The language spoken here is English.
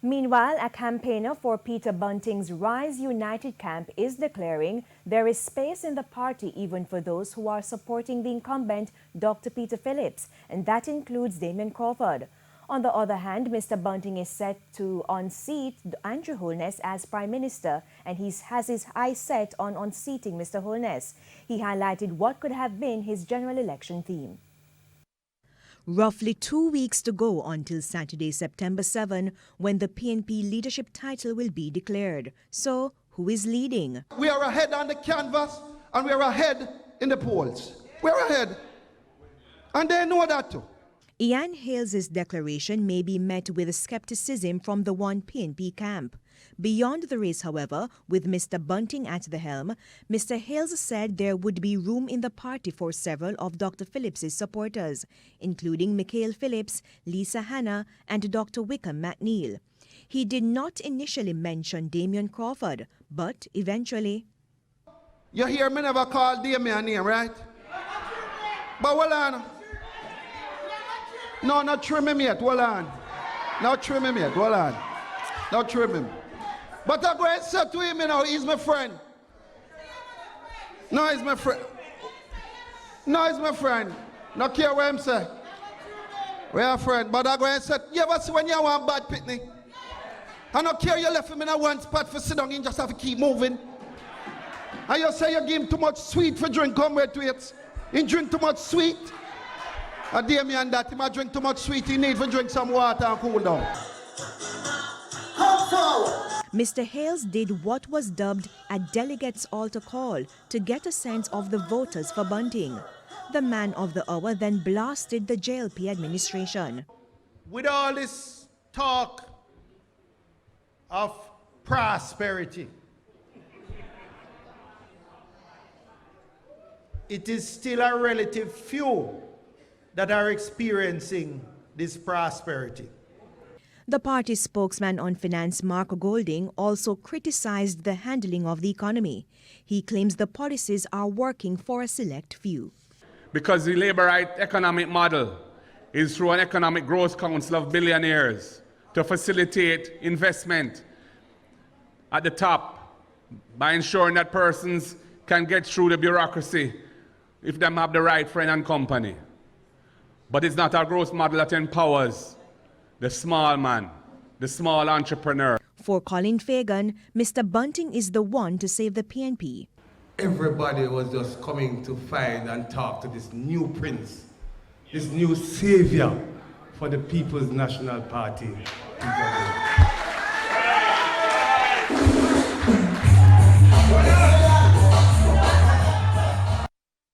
Meanwhile, a campaigner for Peter Bunting's Rise United camp is declaring there is space in the party even for those who are supporting the incumbent Dr. Peter Phillips, and that includes Damien Crawford. On the other hand, Mr. Bunting is set to unseat Andrew Holness as Prime Minister, and he has his eyes set on unseating Mr. Holness. He highlighted what could have been his general election theme. Roughly 2 weeks to go until Saturday, September 7, when the PNP leadership title will be declared. So, who is leading? We are ahead on the canvas and we are ahead in the polls. We are ahead. And they know that too. Ian Hales' declaration may be met with skepticism from the one PNP camp. Beyond the race, however, with Mr. Bunting at the helm, Mr. Hales said there would be room in the party for several of Dr. Phillips' supporters, including Michael Phillips, Lisa Hanna, and Dr. Wickham McNeil. He did not initially mention Damien Crawford, but eventually... You hear me never call Damien name, right? But hold on. No, not trim him yet, hold on. Not trim him yet, hold on. Not trim him. But I go and say to him, you know, he's my friend. No, he's my friend. No, he's my friend. Not care what him say. We are friends. But I go and say, you ever see when you want bad picnic? I don't care you left him in a one spot for sit down and just have to keep moving. And you say you give him too much sweet for drink, come with it. He drink too much sweet. And Damien that, he might drink too much sweet, he need to drink some water and cool down. Mr. Hales did what was dubbed a delegates' altar call to get a sense of the voters for Bunting. The man of the hour then blasted the JLP administration. With all this talk of prosperity, it is still a relative few that are experiencing this prosperity. The party's spokesman on finance, Mark Golding, also criticized the handling of the economy. He claims the policies are working for a select few. Because the Labourite economic model is through an economic growth council of billionaires to facilitate investment at the top by ensuring that persons can get through the bureaucracy if they have the right friend and company. But it's not a growth model that empowers the small man, the small entrepreneur. For Colin FAGAN, Mr. Bunting is the one to save the PNP. Everybody was just coming to find and talk to this new prince, this new savior for the People's National Party.